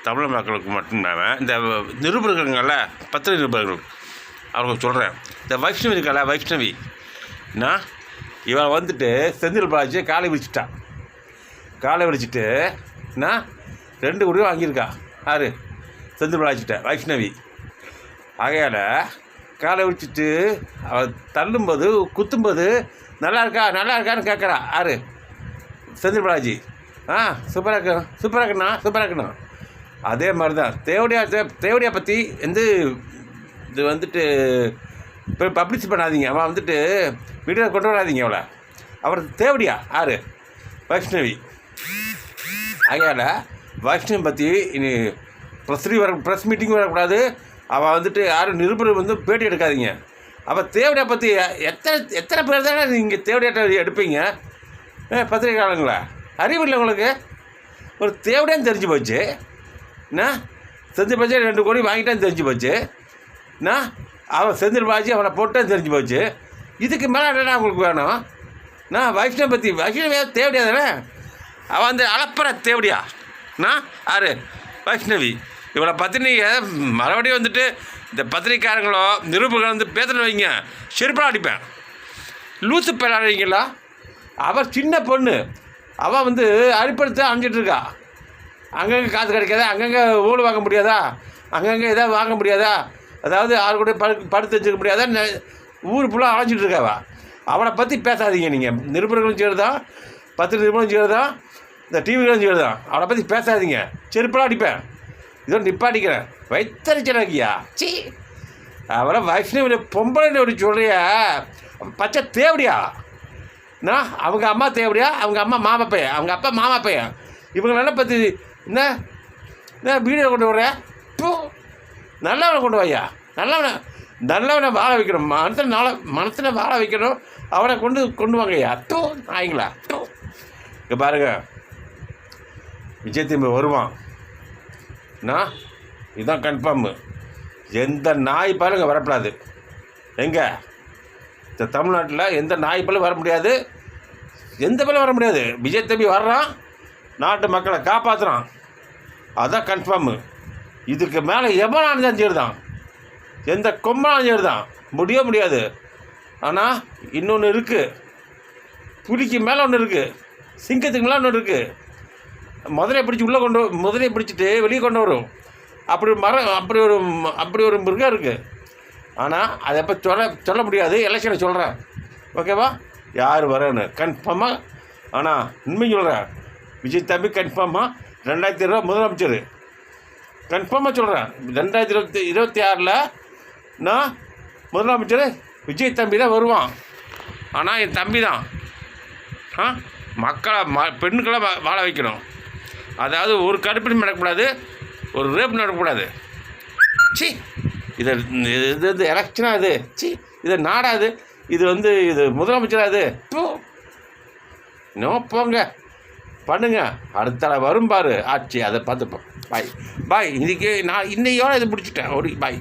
தமிழ் மக்களுக்கு மட்டும்தானே இந்த நிருபர்கள்ல பத்திரிகை நிருபர்கள் அவங்களுக்கு சொல்கிறேன். இந்த வைஷ்ணவி இருக்கல வைஷ்ணவி என்ன இவன் வந்துட்டு செந்தில் பாலாஜி காலை விரிச்சிட்டான். காலை விரிச்சிட்டு என்ன 2 கோடி வாங்கியிருக்கா. யார்? செந்தில் பாலாஜிட்ட வைஷ்ணவி. ஆகையால் காலை விரிச்சிட்டு அவன் தள்ளும்போது குத்தும்போது நல்லா இருக்கான்னு கேட்குறா. யார்? செந்தில் பாலாஜி. சூப்பராக இருக்கணும். அதே மாதிரி தான் தேவடியா பற்றி இது வந்துட்டு இப்போ பப்ளிஷ் பண்ணாதீங்க. அவன் வந்துட்டு வீடியோ கொண்டு வராதிங்க அவளை. அவர் தேவடியா யார்? வைஷ்ணவி. ஆகையால் வைஷ்ணவி பற்றி இனி ப்ரெஸ் மீட்டிங் வரக்கூடாது. அவள் வந்துட்டு யாரும் நிருபர் பேட்டி எடுக்காதீங்க. அவள் தேவடியா பற்றி எத்தனை பேர் தானே நீங்கள் தேவடியாட்ட எடுப்பீங்க? பத்திரிகையாளங்களா? அறிவு இல்லை உங்களுக்கு? ஒரு தேவடியான்னு தெரிஞ்சு போச்சு. என்ன செந்தில் பாலாஜி 2 கோடி வாங்கிட்டான்னு தெரிஞ்சு போச்சு. என்ன அவன் செந்தில் பாலாஜி அவனை போட்டான்னு தெரிஞ்சு போச்சு. இதுக்கு மேலே என்னடா உங்களுக்கு வேணும்? நான் வைஷ்ணவி தேவடியா தானே? அவன் வந்து அளப்புற தேவடியா யார்? வைஷ்ணவி. இவளை பற்றி நீங்கள் மறுபடியும் வந்துட்டு இந்த பத்திரிக்காரங்களோ நிருபர்கள் வந்து பேசுகிற வைங்க, செருப்பாக அடிப்பேன். லூசு பேராடிங்களா? அவள் சின்ன பொண்ணு. அவள் வந்து அடிப்படுத்த அணிஞ்சிட்ருக்கா. அங்கங்கே காசு கிடைக்காதா? அங்கங்கே ஊழல் வாங்க முடியாதா? அங்கங்கே எதாவது வாங்க முடியாதா? அதாவது யாரு கூட படுத்து வச்சுக்க முடியாதா? ஊர் ஃபுல்லாக அழைச்சிட்டு இருக்காவா. அவனை பற்றி பேசாதீங்க. நீங்கள் நிருபர்களும் சேருதான், பத்திரிகை நிருபர்களும் சேருதான், இந்த டிவிகளும் சேருதான். அவனை பற்றி பேசாதீங்க. செருப்பெல்லாம் அடிப்பேன். இதோ நிப்பாட்டிக்கிறேன். வைத்தறிச்சனாக்கியா சி. அவரை வைஷ்ணவி பொம்பளைன்னு ஒரு சொல்கிறியா? பச்சை தேவடியா? அவங்க அம்மா தேவடியா? அவங்க அம்மா மாமா பையன், அவங்க அப்பா மாமா பையன். இவங்களெல்லாம் பற்றி என்ன வீடியோ கொண்டு வர்றேன்? நல்லவனை கொண்டு வையா. நல்லவனை வாழ வைக்கணும். மனசில் வாழ வைக்கணும். அவனை கொண்டு வாங்கய்யா. ஆயிங்களா? இங்கே பாருங்க, விஜய் திரும்பி வருவான். இதுதான் கன்ஃபார்மு. எந்த நாய் பாருங்க வரப்படாது. எங்கே இந்த தமிழ்நாட்டில் எந்த நாய் பாலும் வர முடியாது, எந்த பாலும் வர முடியாது. விஜய் தம்பி வர்றான், நாட்டு மக்களை காப்பாற்றுறான். அதுதான் கன்ஃபார்மு. இதுக்கு மேலே எவனாலும் தான் சேருதான், எந்த கொம்பனாலும் சேருதான். முடியாது. ஆனால் இன்னொன்று இருக்குது. புலிக்கு மேலே ஒன்று இருக்குது, சிங்கத்துக்கு மேலே ஒன்று இருக்குது. முதலையை பிடிச்சிட்டு வெளியே கொண்டு வரும். அப்படி ஒரு மிருகம் இருக்குது. ஆனால் அதை எப்போ சொல்ல முடியாது. எலெக்ஷனை சொல்கிறேன், ஓகேவா? யார் வரேன்னு கன்ஃபார்மாக. ஆனால் உண்மை சொல்கிறேன், விஜய் தம்பி கன்ஃபார்மாக 2020 முதலமைச்சர். கன்ஃபார்மாக சொல்கிறேன், 2026 நான் முதலமைச்சர் விஜய் தம்பி தான் வருவான். ஆனால் என் தம்பி தான் மக்களை பெண்களை வாழ வைக்கணும். அதாவது ஒரு கடுப்பிடும் நடக்கக்கூடாது, ஒரு ரேப் நடக்கக்கூடாது. சி, இது எலெக்ஷனாக? இது சி, இது நாடாது? இது முதலமைச்சராக? இது இன்னும் போங்க பண்ணுங்க. அடுத்த வரும் பாரு ஆட்சி, அதை பார்த்துப்போம். பாய். இன்னைக்கு நான் இன்னையோட இது பிடிச்சிட்டேன். பாய்.